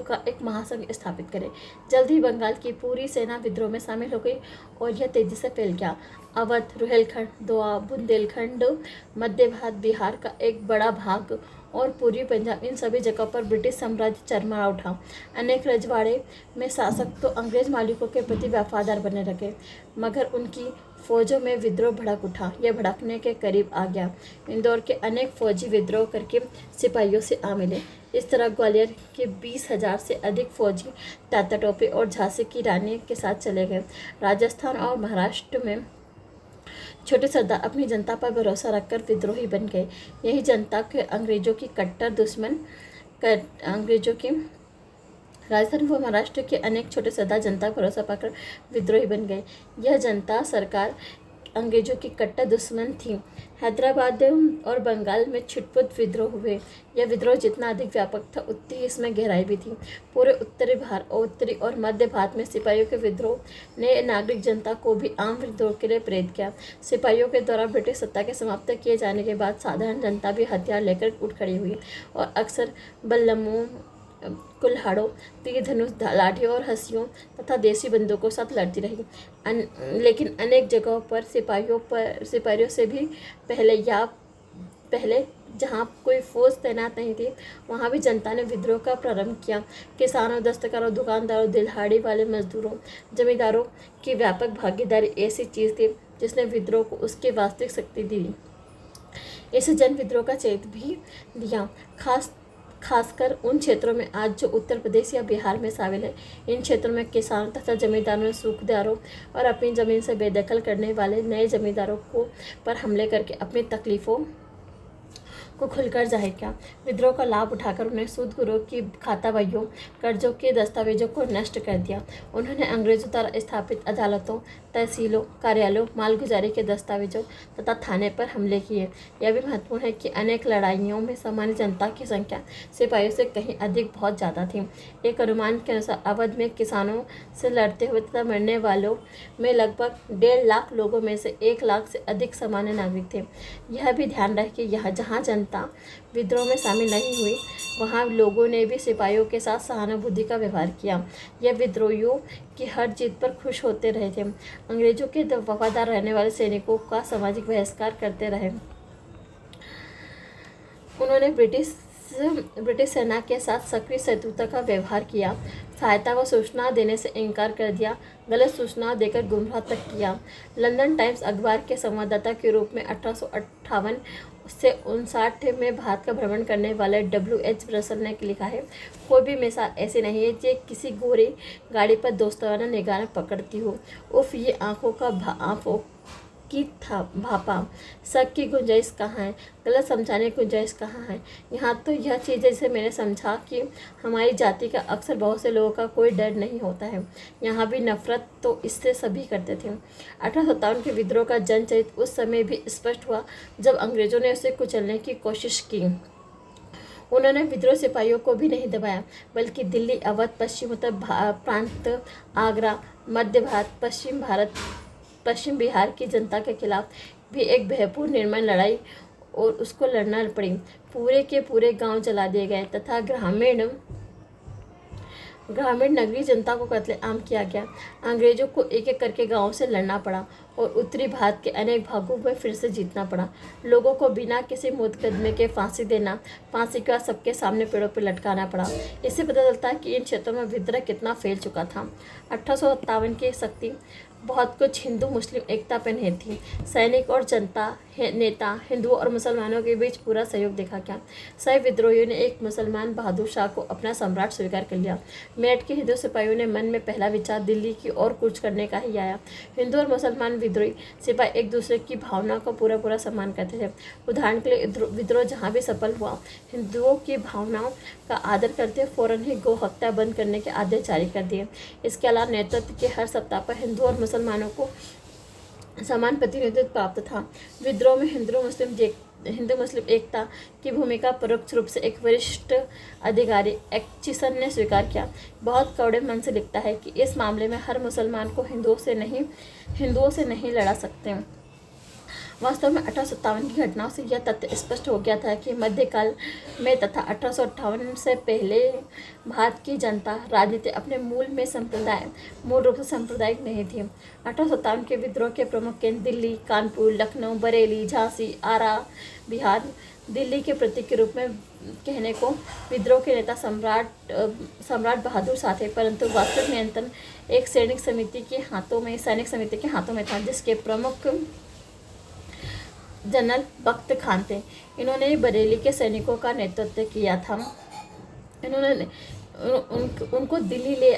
का एक महासंघ स्थापित करें। जल्द ही बंगाल की पूरी सेना विद्रोह में शामिल हो गई और यह तेजी से फैल गया। अवध, रुहेलखंड, दोआ, बुंदेलखंड, मध्य भारत, बिहार का एक बड़ा भाग और पूर्वी पंजाब, इन सभी जगहों पर ब्रिटिश साम्राज्य चरमरा उठा। अनेक रजवाड़े में शासक तो अंग्रेज मालिकों के प्रति वफादार बने रखे, मगर उनकी फौजों में विद्रोह भड़क उठा। यह भड़कने के करीब आ गया। इंदौर के अनेक फौजी विद्रोह करके सिपाहियों से आ मिले। इस तरह ग्वालियर के 20,000 से अधिक फौजी तात्या टोपे और झांसी की रानी के साथ चले गए। राजस्थान और महाराष्ट्र में छोटे सरदार अपनी जनता पर भरोसा रखकर विद्रोही बन गए। यही जनता के अंग्रेजों की राजस्थान व महाराष्ट्र के अनेक छोटे सरदार जनता का भरोसा पाकर विद्रोही बन गए। यह जनता सरकार अंग्रेजों की कट्टर दुश्मन थी। हैदराबाद और बंगाल में छिटपुट विद्रोह हुए। यह विद्रोह जितना अधिक व्यापक था उतनी इसमें गहराई भी थी। पूरे उत्तरी और मध्य भारत में सिपाहियों के विद्रोह ने नागरिक जनता को भी आम विद्रोह के लिए प्रेरित किया। सिपाहियों के द्वारा ब्रिटिश सत्ता के समाप्त किए जाने के बाद साधारण जनता भी हथियार लेकर उठ खड़ी हुई और अक्सर बल्लमों कुल्हाड़ों, तीर धनुष, लाठियों और हंसियों तथा देसी बंदूकों के साथ लड़ती रही। लेकिन अनेक जगहों पर सिपाहियों से भी पहले जहाँ कोई फौज तैनात नहीं थी, वहाँ भी जनता ने विद्रोह का प्रारंभ किया। किसानों, दस्तकारों, दुकानदारों, दिहाड़ी वाले मजदूरों, जमींदारों की व्यापक भागीदारी ऐसी चीज़ थी जिसने विद्रोह को उसकी वास्तविक शक्ति दी। इस जन विद्रोह का चरित्र भी दिया। खासकर उन क्षेत्रों में आज जो उत्तर प्रदेश या बिहार में शामिल है। इन क्षेत्रों में किसानों तथा जमींदारों ने सूखदारों और अपनी ज़मीन से बेदखल करने वाले नए जमींदारों को पर हमले करके अपनी तकलीफ़ों को खुलकर जाहिर किया। विद्रोह का लाभ उठाकर उन्हें सूद गुरों की खाताबहियों, कर्जों के दस्तावेजों को नष्ट कर दिया। उन्होंने अंग्रेजों द्वारा स्थापित अदालतों, तहसीलों, कार्यालयों, मालगुजारी के दस्तावेजों तथा थाने पर हमले किए। यह भी महत्वपूर्ण है कि अनेक लड़ाइयों में सामान्य जनता की संख्या सिपाहियों से कहीं अधिक बहुत ज़्यादा थी। एक अनुमान के अनुसार अवध में किसानों से लड़ते हुए तथा मरने वालों में लगभग 1.5 लाख लोगों में से 1 लाख से अधिक सामान्य नागरिक थे। यह भी ध्यान रहे कि जहाँ जनता विद्रोह में शामिल नहीं हुई, वहाँ लोगों ने भी सिपाहियों के साथ सहानुभूति का व्यवहार किया। यह विद्रोहियों की हर जीत पर खुश होते रहे थे। अंग्रेजों के वफादार रहने वाले सैनिकों का सामाजिक बहिष्कार करते रहे। उन्होंने ब्रिटिश सेना के साथ सक्रिय शत्रुता का व्यवहार किया, सहायता व सूचना देने से इनकार कर दिया, गलत सूचना देकर गुमराह तक किया। लंदन टाइम्स अखबार के संवाददाता के रूप में 1858 से 59 में भारत का भ्रमण करने वाले W.H. रसल ने लिखा है, कोई भी मिसाल ऐसी नहीं है जो किसी गोरी गाड़ी पर दोस्ताना निगाह पकड़ती हो। उफ, ये आंखों की भापा, शक की गुंजाइश कहाँ है, गलत समझाने की गुंजाइश कहाँ है। यहाँ तो यह चीज़ जैसे मैंने समझा कि हमारी जाति का अक्सर बहुत से लोगों का कोई डर नहीं होता है। यहाँ भी नफरत तो इससे सभी करते थे। 1857 के विद्रोह का जनचरित्र उस समय भी स्पष्ट हुआ जब अंग्रेजों ने उसे कुचलने की कोशिश की। उन्होंने विद्रोह सिपाहियों को भी नहीं दबाया, बल्कि दिल्ली, अवध, पश्चिम उत्तर प्रांत, आगरा, मध्य भारत, पश्चिम बिहार की जनता के खिलाफ भी एक भयपूर्ण निर्मम लड़ाई और उसको लड़ना पड़ी। पूरे के पूरे गांव जला दिए गए तथा ग्रामीण नगरीय जनता को कत्लेआम किया गया। अंग्रेजों को एक एक करके गांव से लड़ना पड़ा और उत्तरी भारत के अनेक भागों में फिर से जीतना पड़ा। लोगों को बिना किसी मुकदमे के फांसी देना, फांसी के बाद सबके सामने पेड़ों पर लटकाना पड़ा। इससे पता चलता है कि इन क्षेत्रों में विद्रोह कितना फैल चुका था। 1857 की शक्ति बहुत कुछ हिंदू मुस्लिम एकता पर नहीं थी। सैनिक और जनता, नेता, हिंदुओं और मुसलमानों के बीच पूरा सहयोग देखा गया। सभी विद्रोहियों ने एक मुसलमान बहादुर शाह को अपना सम्राट स्वीकार कर लिया। मेरठ के हिंदू सिपाहियों ने मन में पहला विचार दिल्ली की ओर कूच करने का ही आया। हिंदू और मुसलमान विद्रोही सिपाही एक दूसरे की भावना का पूरा सम्मान करते थे। उदाहरण के लिए विद्रोह जहाँ भी सफल हुआ, हिंदुओं की भावनाओं का आदर करते फौरन ही गौ हत्या बंद करने के आदेश जारी कर दिए। इसके अलावा नेतृत्व के हर सप्ताह पर हिंदू और मुसलमानों को समान प्रतिनिधित्व प्राप्त था। विद्रोह में हिंदू मुस्लिम एकता की भूमिका परोक्ष रूप से एक वरिष्ठ अधिकारी एटचिसन ने स्वीकार किया। बहुत कड़े मन से लिखता है कि इस मामले में हर मुसलमान को हिंदुओं से नहीं लड़ा सकते। वास्तव में 1857 की घटनाओं से यह तथ्य स्पष्ट हो गया था कि मध्यकाल में तथा 1858 से पहले भारत की जनता राजनीति अपने मूल रूप से सांप्रदायिक नहीं थी। 1857 के विद्रोह के प्रमुख केंद्र दिल्ली, कानपुर, लखनऊ, बरेली, झांसी, आरा, बिहार। दिल्ली के प्रतीक के रूप में कहने को विद्रोह के नेता सम्राट बहादुर शाह थे, परंतु वास्तविक नियंत्रण एक सैनिक समिति के हाथों में था, जिसके प्रमुख जनरल बख्त खान थे। इन्होंने बरेली के सैनिकों का नेतृत्व किया था। उनको दिल्ली ले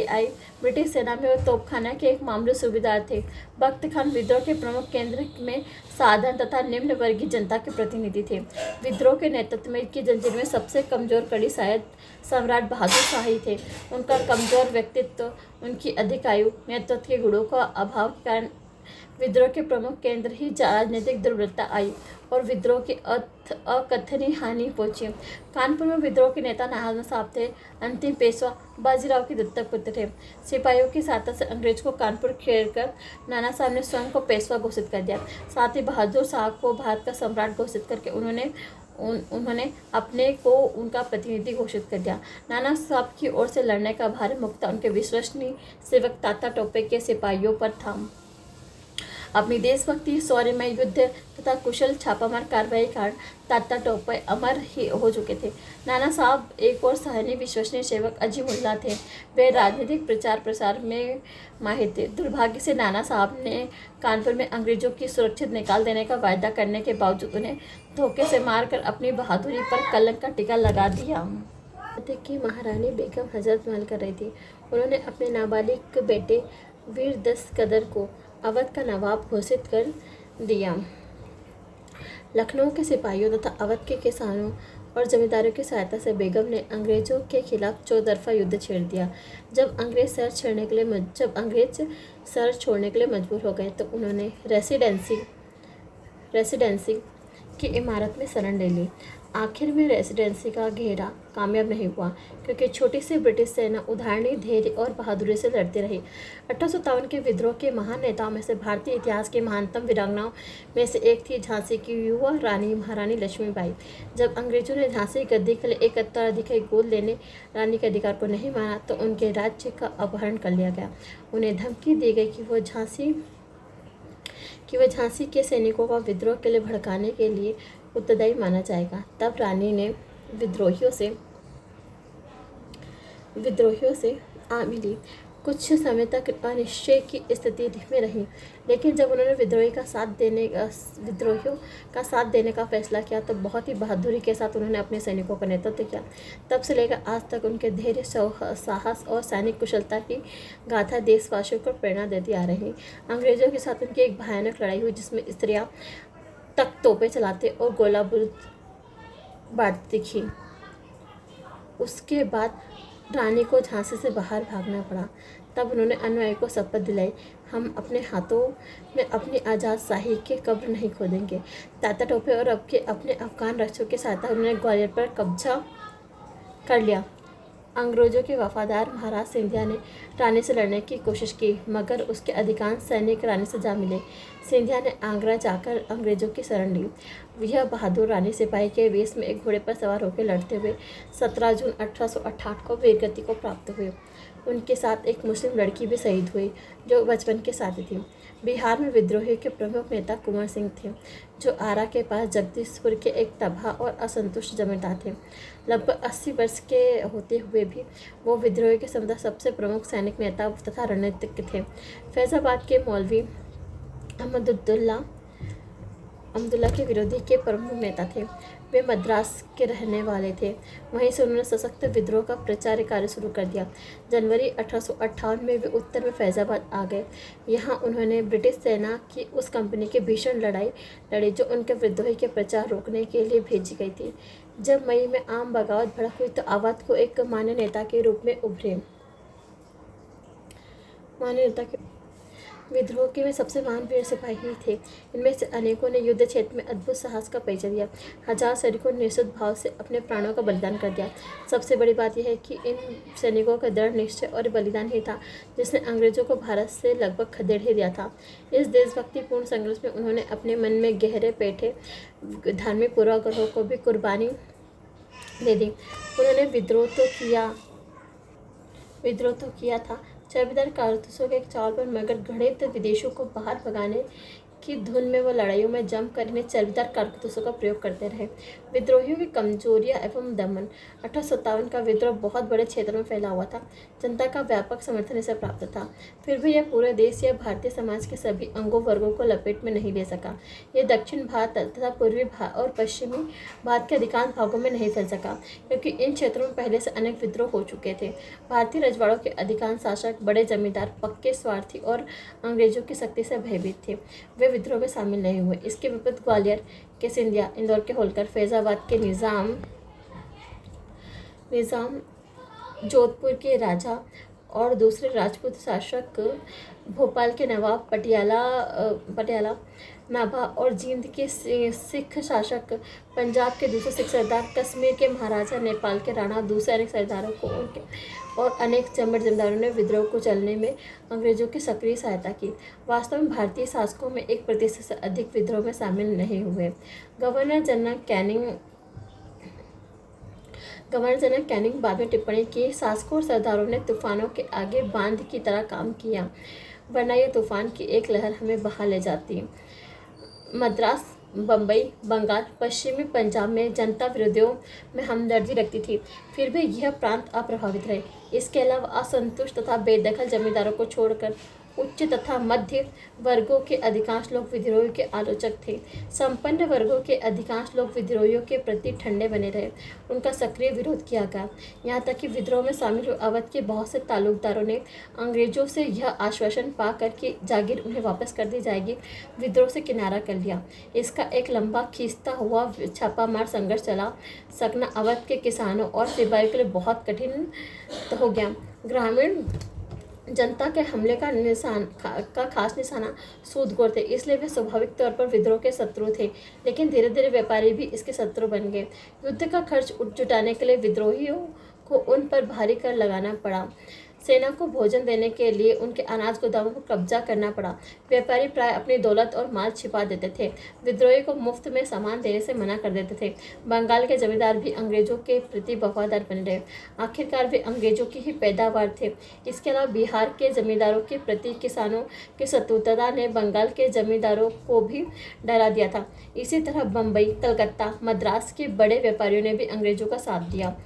आए। ब्रिटिश सेना में वो तोपखाना के एक मामूली सूबेदार थे। बख्त खान विद्रोह के प्रमुख केंद्र में साधारण तथा निम्न वर्गीय जनता के प्रतिनिधि थे। विद्रोह के नेतृत्व में की जंजीर में सबसे कमजोर कड़ी शायद सम्राट बहादुर शाह ही थे। उनका कमजोर व्यक्तित्व, उनकी अधिक आयु, नेतृत्व के गुणों का अभाव के कारण विद्रोह के प्रमुख केंद्र ही राजनीतिक दुर्बलता आई और विद्रोह की अकथनीय हानि पहुंची। कानपुर में विद्रोह के नेता नाना साहब थे। अंतिम पेशवा बाजीराव के दत्तक पुत्र थे। सिपाहियों की सहायता से अंग्रेज को कानपुर घेरकर नाना साहब ने स्वयं को पेशवा घोषित कर दिया। साथ ही बहादुर शाह को भारत का सम्राट घोषित करके उन्होंने उन्होंने अपने को उनका प्रतिनिधि घोषित कर दिया। नाना साहब की ओर से लड़ने का भारी मुक्ता उनके विश्वसनीय सेवक तात्या टोपे के सिपाहियों पर था। अपनी देशभक्ति, शौर्यमय युद्ध तथा कुशल छापामार कार्रवाई के कारण तात्या टोपे अमर ही हो चुके थे। नाना साहब एक और सहनीय विश्वसनीय सेवक अजीमुल्ला थे। वे राजनीतिक प्रचार प्रसार में माहिर थे। दुर्भाग्य से नाना साहब ने कानपुर में अंग्रेजों की सुरक्षित निकाल देने का वायदा करने के बावजूद उन्हें धोखे से मारकर अपनी बहादुरी पर कलंक का टीका लगा दिया कि महारानी बेगम हजरत महल कर रही थी। उन्होंने अपने नाबालिग बेटे वीर दस कदर को अवध का नवाब घोषित कर दिया। लखनऊ के सिपाहियों तथा अवध के किसानों और जमींदारों की सहायता से बेगम ने अंग्रेजों के खिलाफ चौतरफा युद्ध छेड़ दिया। जब अंग्रेज शहर छोड़ने के लिए मजबूर हो गए तो उन्होंने रेसिडेंसी की इमारत में शरण ले ली। आखिर में रेसिडेंसी का घेरा कामयाब नहीं हुआ, क्योंकि छोटी सी ब्रिटिश सेना उदारणी, धैर्य और बहादुरी से लड़ती रही। 1857 के विद्रोह के महान नेताओं में से भारतीय इतिहास की महानतम वीरांगनाओं में से एक थी झांसी की युवा रानी महारानी लक्ष्मीबाई। जब अंग्रेजों ने झांसी गद्दी के लिए एक उत्तराधिकारी गोद लेने रानी के अधिकार को नहीं माना तो उनके राज्य का अपहरण कर लिया गया। उन्हें धमकी दी गई कि वह झांसी के सैनिकों का विद्रोह के लिए भड़काने के लिए उत्तरदायी माना जाएगा। तब रानी ने विद्रोहियों से आ मिली। कुछ समय तक अनिश्चय की स्थिति में रही, लेकिन जब उन्होंने विद्रोहियों का साथ देने का फैसला किया तो बहुत ही बहादुरी के साथ उन्होंने अपने सैनिकों का नेतृत्व किया। तब से लेकर आज तक उनके धैर्य, साहस और सैनिक कुशलता की गाथा देशवासियों को प्रेरणा देती आ रही। अंग्रेजों के साथ उनकी एक भयानक लड़ाई हुई, जिसमें स्त्रियां तक तोपें चलाते और गोला बारूद बांटती थीं। उसके बाद रानी को झांसी से बाहर भागना पड़ा। तब उन्होंने अनुयायी को शपथ दिलाई, हम अपने हाथों में अपनी आज़ाद शाही के कब्र नहीं खोदेंगे। तात्या टोपे और अपने अफगान रक्षकों की सहायता उन्होंने ग्वालियर पर कब्जा कर लिया। अंग्रेजों के वफादार महाराज सिंधिया ने रानी से लड़ने की कोशिश की, मगर उसके अधिकांश सैनिक रानी से जा मिले। सिंधिया ने आगरा जाकर अंग्रेजों की शरण ली। यह बहादुर रानी सिपाही के वेश में एक घोड़े पर सवार होकर लड़ते हुए 17 जून 1868 को वीरगति को प्राप्त हुए। उनके साथ एक मुस्लिम लड़की भी शहीद हुई, जो बचपन के साथी थी। बिहार में विद्रोहियों के प्रमुख नेता कुंवर सिंह थे, जो आरा के पास जगदीशपुर के एक तबाह और असंतुष्ट जमींदार थे। लगभग 80 वर्ष के होते हुए भी वो विद्रोहियों के समुदाय सबसे प्रमुख सैनिक नेता तथा रणनीतिज्ञ थे। फैजाबाद के मौलवी अहमदुल्ला के विरोधी के प्रमुख नेता थे। वे मद्रास के रहने वाले थे। वहीं से उन्होंने सशक्त विद्रोह का प्रचार कार्य शुरू कर दिया। जनवरी 1858 में वे उत्तर में फैजाबाद आ गए। यहाँ उन्होंने ब्रिटिश सेना की उस कंपनी की भीषण लड़ाई लड़ी जो उनके विद्रोह के प्रचार रोकने के लिए भेजी गई थी। जब मई में आम बगावत भड़क हुई तो अवध को एक मान्य नेता के रूप में उभरे। विद्रोह के वे सबसे महान वीर सिपाही थे। इनमें से अनेकों ने युद्ध क्षेत्र में अद्भुत साहस का परिचय दिया। हजार सैनिकों ने निःशुद्ध भाव से अपने प्राणों का बलिदान कर दिया। सबसे बड़ी बात यह है कि इन सैनिकों का दृढ़ निश्चय और बलिदान ही था जिसने अंग्रेजों को भारत से लगभग खदेड़ ही दिया था। इस देशभक्तिपूर्ण संघर्ष में उन्होंने अपने मन में गहरे बैठे धार्मिक पूर्वाग्रहों को भी कुर्बानी दे दी। उन्होंने विद्रोह तो किया था चर्बीदार कारतूसों के चावल पर, मगर घृणित विदेशों को बाहर भगाने की धुन में वो लड़ाइयों में जमकर इन्हें चर्बीदार कारतूसों का प्रयोग करते रहे। विद्रोहियों की कमजोरियां एवं दमन। 1857 का विद्रोह बहुत बड़े क्षेत्र में फैला हुआ था। जनता का व्यापक समर्थन इसे प्राप्त था। फिर भी यह पूरे देश या भारतीय समाज के सभी अंगों वर्गों को लपेट में नहीं ले सका। यह दक्षिण भारत तथा पूर्वी और पश्चिमी भारत के अधिकांश भागों में नहीं फैल सका, क्योंकि इन क्षेत्रों में पहले से अनेक विद्रोह हो चुके थे। भारतीय रजवाड़ों के अधिकांश शासक बड़े जमींदार, पक्के स्वार्थी और अंग्रेजों की शक्ति से भयभीत थे। वे विद्रोह में शामिल नहीं हुए। इसके विपरीत ग्वालियर के सिंधिया, इंदौर के होलकर, फैजाबाद के निज़ाम, जोधपुर के राजा और दूसरे राजपूत शासक, भोपाल के नवाब, पटियाला नाभा और जींद के सिख शासक, पंजाब के दूसरे सिख सरदार, कश्मीर के महाराजा, नेपाल के राणा, दूसरे अनेक सरदारों को उनके और अनेक चमड़ जमींदारों ने विद्रोह को चलने में अंग्रेजों की सक्रिय सहायता की। वास्तव में भारतीय शासकों में 1% से अधिक विद्रोह में शामिल नहीं हुए। Governor general Canning governor Canning बाद में टिप्पणी की, शासकों और सरदारों ने तूफानों के आगे बांध की तरह काम किया, वरना यह तूफान की एक लहर हमें बहा ले जाती। मद्रास, बम्बई, बंगाल, पश्चिमी पंजाब में जनता विरोधियों में हमदर्दी रखती थी, फिर भी यह प्रांत अप्रभावित रहे। इसके अलावा असंतुष्ट तथा बेदखल जमींदारों को छोड़कर उच्च तथा मध्य वर्गों के अधिकांश लोग विद्रोह के आलोचक थे। संपन्न वर्गों के अधिकांश लोग विद्रोहियों के प्रति ठंडे बने रहे, उनका सक्रिय विरोध किया गया। यहाँ तक कि विद्रोह में शामिल अवध के बहुत से तालुकदारों ने अंग्रेजों से यह आश्वासन पाकर कि जागीर उन्हें वापस कर दी जाएगी, विद्रोह से किनारा कर लिया। इसका एक लंबा खींचता हुआ छापामार संघर्ष चला सकना अवध के किसानों और सिपाहियों के लिए बहुत कठिन हो गया। ग्रामीण जनता के हमले का खास निशाना सूदखोर थे, इसलिए वे स्वाभाविक तौर पर विद्रोह के शत्रु थे। लेकिन धीरे धीरे व्यापारी भी इसके शत्रु बन गए। युद्ध का खर्च जुटाने के लिए विद्रोहियों को उन पर भारी कर लगाना पड़ा। सेना को भोजन देने के लिए उनके अनाज गोदामों को कब्जा करना पड़ा। व्यापारी प्राय अपनी दौलत और माल छिपा देते थे। विद्रोही को मुफ्त में सामान देने से मना कर देते थे। बंगाल के जमींदार भी अंग्रेजों के प्रति वफादार बने रहे। आखिरकार वे अंग्रेजों की ही पैदावार थे। इसके अलावा बिहार के जमींदारों के प्रति किसानों की शत्रुता ने बंगाल के जमींदारों को भी डरा दिया था। इसी तरह बम्बई, कलकत्ता, मद्रास के बड़े व्यापारियों ने भी अंग्रेजों का साथ दिया।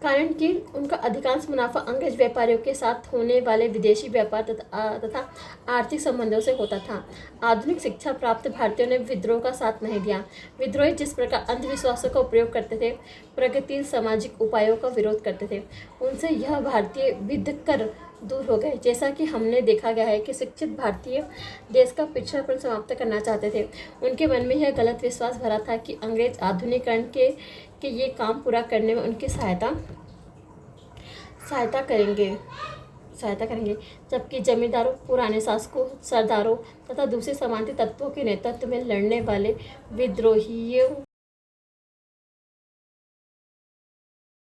कारण कि उनका अधिकांश मुनाफा अंग्रेज व्यापारियों के साथ होने वाले विदेशी व्यापार तथा आर्थिक संबंधों से होता था। आधुनिक शिक्षा प्राप्त भारतीयों ने विद्रोह का साथ नहीं दिया। विद्रोही जिस प्रकार अंधविश्वासों का उपयोग करते थे, प्रगतिशील सामाजिक उपायों का विरोध करते थे, उनसे यह भारतीय विद कर दूर हो गए। जैसा कि हमने देखा गया है कि शिक्षित भारतीय देश का पिछड़ापन समाप्त करना चाहते थे। उनके मन में यह गलत विश्वास भरा था कि अंग्रेज आधुनिकीकरण के ये काम पूरा करने में उनकी सहायता करेंगे, जबकि जमींदारों, पुराने शासकों, सरदारों तथा दूसरे सामंती तत्वों के नेतृत्व में लड़ने वाले विद्रोहियों